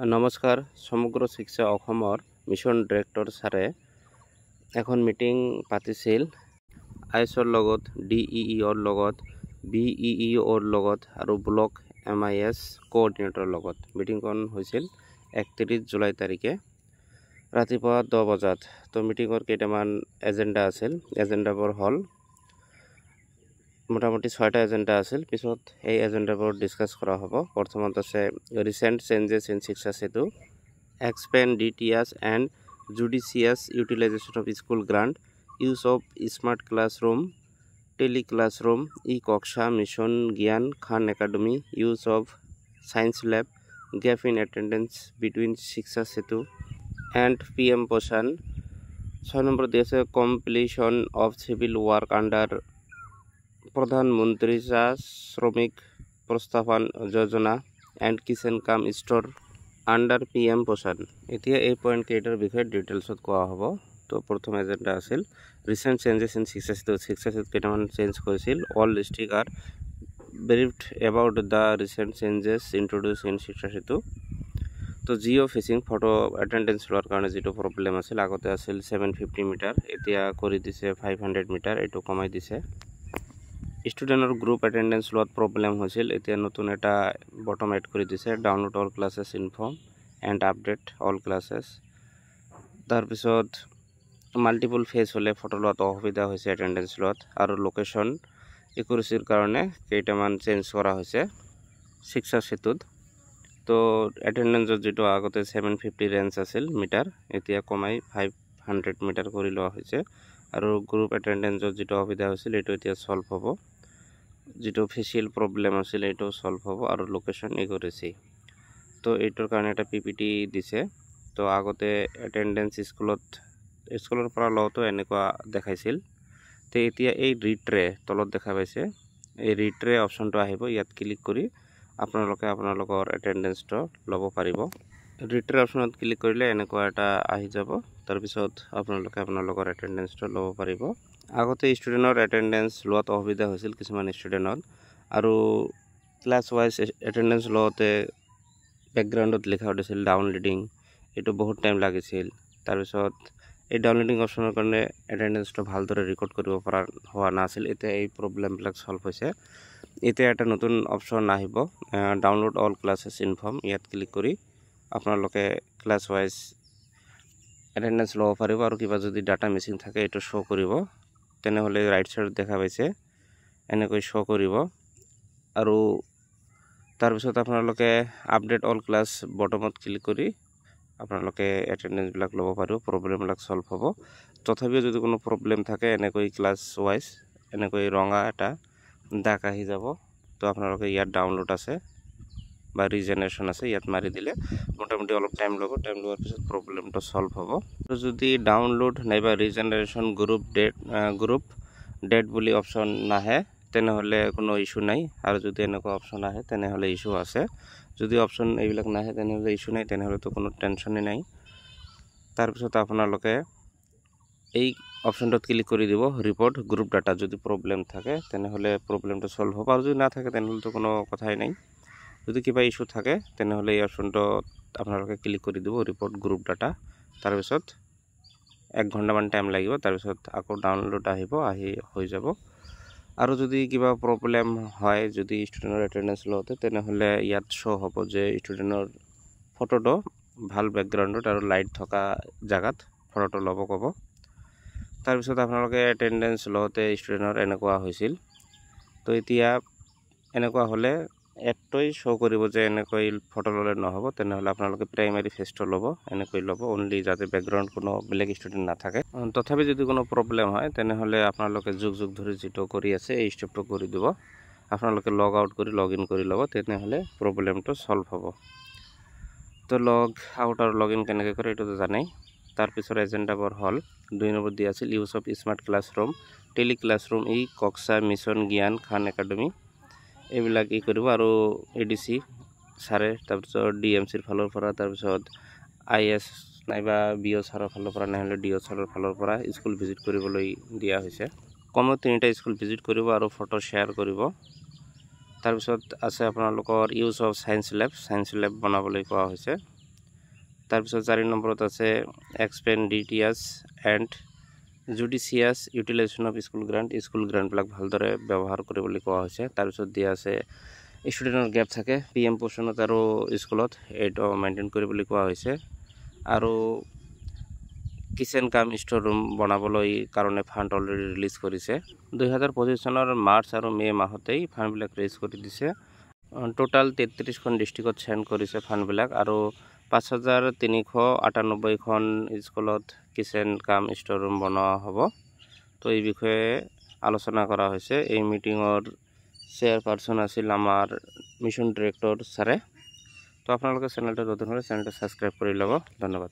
নমস্কাৰ। সমগ্ৰ শিক্ষা অসমৰ মিছন ডিৰেক্টৰ ছাৰে এখন মিটিং পাতিছিল আইএছৰ লগত, ডিইইৰ লগত, বিইইৰ লগত আৰু ব্লক MIS কোঅৰ্ডিনেটৰৰ লগত। মিটিংখন হৈছিল 31 জুলাই তাৰিখে ৰাতিপুৱা 10 বজাত। তো মিটিঙৰ কেইটামান এজেণ্ডা আছিল। এজেণ্ডাবোৰ হ'ল মোটামুটি 6টা এজেণ্ডা আছিল। পিছত এই এজেণ্ডাবোৰ ডিছকাছ কৰা হ'ব। প্ৰথমত আছে recent changes in Shiksha Setu, expend DTS and judicious utilisation of school grant, use of smart classroom, tele classroom, Kaksha mission Gyan Khan Academy, use of science lab, gap in attendance between Shiksha Setu and PM Poshan. 6 number দি আছে completion of civil work under Pradhanmantri Shramik Prastavan Yojana and kitchen cum store under PM Poshan. এতিয়া এই point কেইটাৰ বিষয়ে ডিটেইলছত কোৱা হ'ব। তো প্ৰথম এজেণ্ডা আছিল ৰিচেণ্ট চেঞ্জেছ ইন শিক্ষা সেতু। শিক্ষা সেতু কেইটামান চেঞ্জ কৰিছিল। All district are briefed about the recent changes introduce in Shiksha Setu. তো জিঅ' ফিচিং ফটো এটেণ্ডেঞ্চ লোৱাৰ কাৰণে যিটো প্ৰব্লেম আছিল, আগতে আছিল 750 মিটাৰ, এতিয়া কৰি দিছে 500 মিটাৰ, এইটো কমাই দিছে। ষ্টুডেণ্টৰ গ্ৰুপ এটেণ্ডেঞ্চ লোৱাত প্ৰব্লেম হৈছিল, এতিয়া নতুন এটা বটম এড কৰি দিছে, download all classes inform and update all classes. তাৰপিছত মাল্টিপল ফেজ হ'লে ফটো লোৱাত অসুবিধা হৈছে এটেণ্ডেঞ্চ লোৱাত, আৰু লোকেশ্যন একুৰেচিৰ কাৰণে কেইটামান চেঞ্জ কৰা হৈছে শিক্ষা সেতুত। তো এটেণ্ডেঞ্চত যিটো আগতে 750 ৰেঞ্জ আছিল মিটাৰ, এতিয়া কমাই 500 মিটাৰ কৰি লোৱা হৈছে। আৰু গ্ৰুপ এটেণ্ডেঞ্চত যিটো অসুবিধা হৈছিল এইটো এতিয়া সলভ হ'ব। যিটো ফেচিয়েল প্ৰব্লেম আছিল এইটো সলভ হ'ব, আৰু লোকেশ্যন একুৰেচি। তো এইটোৰ কাৰণে এটা PPT দিছে। তো আগতে এটেণ্ডেঞ্চ স্কুলৰ পৰা লওঁতো এনেকুৱা দেখাইছিল। তো এতিয়া এই ৰিট্ৰে তলত দেখা পাইছে, এই ৰিট্ৰে অপশ্যনটো আহিব। ইয়াত ক্লিক কৰি আপোনালোকে আপোনালোকৰ এটেণ্ডেঞ্চটো ল'ব পাৰিব। ৰিট্ৰে অপশ্যনত ক্লিক কৰিলে এনেকুৱা এটা আহি যাব। তাৰপিছত আপোনালোকে আপোনালোকৰ এটেণ্ডেঞ্চটো ল'ব পাৰিব। আগতে ষ্টুডেণ্টৰ এটেণ্ডেঞ্চ লোৱাত অসুবিধা হৈছিল কিছুমান ষ্টুডেণ্টত, আৰু ক্লাছ ৱাইজ এটেণ্ডেঞ্চ লওঁতে বেকগ্ৰাউণ্ডত লিখা দিছিল ডাউনলোডিং, এইটো বহুত টাইম লাগিছিল। তাৰপিছত এই ডাউনলোডিং অপশ্যনৰ কাৰণে এটেণ্ডেঞ্চটো ভালদৰে ৰেকৰ্ড কৰিব পৰা হোৱা নাছিল। এতিয়া এই প্ৰব্লেমবিলাক সলভ হৈছে। এতিয়া এটা নতুন অপশ্যন আহিব, ডাউনলোড অল ক্লাছেছ ইনফৰ্ম। ইয়াত ক্লিক কৰি আপোনালোকে ক্লাছ ৱাইজ এটেণ্ডেঞ্চ ল'ব পাৰিব, আৰু কিবা যদি ডাটা মিচিং থাকে এইটো শ্ব' কৰিব। তেনেহ'লে ৰাইট ছাইডত দেখা পাইছে এনেকৈ শ্ব' কৰিব। আৰু তাৰপিছত আপোনালোকে আপডেট অল ক্লাছ বটমত ক্লিক কৰি আপোনালোকে এটেণ্ডেঞ্চবিলাক ল'ব পাৰিব, প্ৰব্লেমবিলাক সলভ হ'ব। তথাপিও যদি কোনো প্ৰব্লেম থাকে এনেকৈ ক্লাছ ৱাইজ এনেকৈ ৰঙা এটা দাগ আহি যাব। তো আপোনালোকে ইয়াত ডাউনলোড আছে বা ৰিজেনেৰেশ্যন আছে, ইয়াত মাৰি দিলে মোটামুটি অলপ টাইম ল'ব। টাইম লোৱাৰ পিছত প্ৰব্লেমটো সলভ হ'ব। তো যদি ডাউনলোড নাইবা ৰিজেনেৰেশ্যন গ্ৰুপ ডেট বুলি অপশ্যন নাহে তেনেহ'লে কোনো ইছ্যু নাই, আৰু যদি এনেকুৱা অপশ্যন আহে তেনেহ'লে ইছ্যু আছে। যদি অপশ্যন এইবিলাক নাহে তেনেহ'লে ইছ্যু নাই, তেনেহ'লেতো কোনো টেনশ্যনেই নাই। তাৰপিছত আপোনালোকে এই অপশ্যনটোত ক্লিক কৰি দিব ৰিপৰ্ট গ্ৰুপ ডাটা। যদি প্ৰব্লেম থাকে তেনেহ'লে প্ৰব্লেমটো সলভ হ'ব, আৰু যদি নাথাকে তেনেহ'লেতো কোনো কথাই নাই। যদি কিবা ইছ্যু থাকে তেনেহ'লে এই অপশ্যনটোত আপোনালোকে ক্লিক কৰি দিব ৰিপৰ্ট গ্ৰুপ ডাটা। তাৰপিছত 1 ঘণ্টামান টাইম লাগিব, তাৰপিছত আকৌ ডাউনলোড আহিব, আহি হৈ যাব। আৰু যদি কিবা প্ৰব্লেম হয় যদি ষ্টুডেণ্টৰ এটেণ্ডেঞ্চ লওঁতে, তেনেহ'লে ইয়াত শ্ব' হ'ব যে ষ্টুডেণ্টৰ ফটোটো ভাল বেকগ্ৰাউণ্ডত আৰু লাইট থকা জেগাত ফটোটো ল'ব ক'ব। তাৰপিছত আপোনালোকে এটেণ্ডেঞ্চ লওঁতে ষ্টুডেণ্টৰ এনেকুৱা হৈছিল। তো এতিয়া এনেকুৱা হ'লে এপটোই শ্ব' কৰিব যে এনেকৈ ফটো ল'লে নহ'ব, তেনেহ'লে আপোনালোকে প্ৰাইমাৰী ফেচটো ল'ব, এনেকৈ ল'ব অনলি, যাতে বেকগ্ৰাউণ্ড কোনো বেলেগ ষ্টুডেণ্ট নাথাকে। তথাপি যদি কোনো প্ৰব্লেম হয় তেনেহ'লে আপোনালোকে যুগ ধৰি যিটো কৰি আছে এই ষ্টেপটো কৰি দিব। আপোনালোকে লগ আউট কৰি লগ ইন কৰি ল'ব, তেনেহ'লে প্ৰব্লেমটো সলভ হ'ব। তো লগ আউট আৰু লগ ইন কেনেকৈ কৰে এইটোতো জানেই। তাৰপিছত এজেণ্ডাবোৰ হ'ল 2 নম্বৰ দিয়া আছিল use of smart classroom, tele classroom, Kaksha mission Gyan Khan academy, এইবিলাক কৰিব। আৰু ADC ছাৰে, তাৰপিছত DMCৰ ফালৰ পৰা, তাৰপিছত IS নাইবা BO ছাৰৰ ফালৰ পৰা, নহ'লে DO ছাৰৰ ফালৰ পৰা স্কুল ভিজিট কৰিবলৈ দিয়া হৈছে। কমেও 3টা স্কুল ভিজিট কৰিব আৰু ফটো শ্বেয়াৰ কৰিব। তাৰপিছত আছে আপোনালোকৰ ইউজ অফ সায়েন্স ল্যাব বনাবলৈ কোৱা হৈছে। তাৰপিছত 4 নম্বৰত আছে এক্সপেণ্ডিটিয়াছ and judicious utilisation of school গ্ৰাণ্টবিলাক ভালদৰে ব্যৱহাৰ কৰিবলৈ কোৱা হৈছে। তাৰপিছত দিয়া আছে ষ্টুডেণ্টৰ গেপ থাকে PM পোৰ্চনত আৰু স্কুলত, এইটো মেইনটেইন কৰিবলৈ কোৱা হৈছে। আৰু কিচেন কাম ষ্ট'ৰ ৰুম বনাবলৈ কাৰণে ফাণ্ড অলৰেডি ৰিলিজ কৰিছে। 2025 চনৰ মাৰ্চ আৰু মে' মাহতেই ফাণ্ডবিলাক ৰেইজ কৰি দিছে। টোটাল 33খন ডিষ্ট্ৰিক্টত চেণ্ড কৰিছে ফাণ্ডবিলাক, আৰু 5398খন স্কুলত কিচেন কাম ষ্ট'ৰ ৰুম বনোৱা হ'ব। তো এই বিষয়ে আলোচনা কৰা হৈছে। এই মিটিঙৰ চেয়াৰপাৰ্চন আছিল আমাৰ মিছন ডিৰেক্টৰ ছাৰে। তো আপোনালোকে চেনেলটো নতুন হ'লে চেনেলটো ছাবস্ক্ৰাইব কৰি ল'ব। ধন্যবাদ।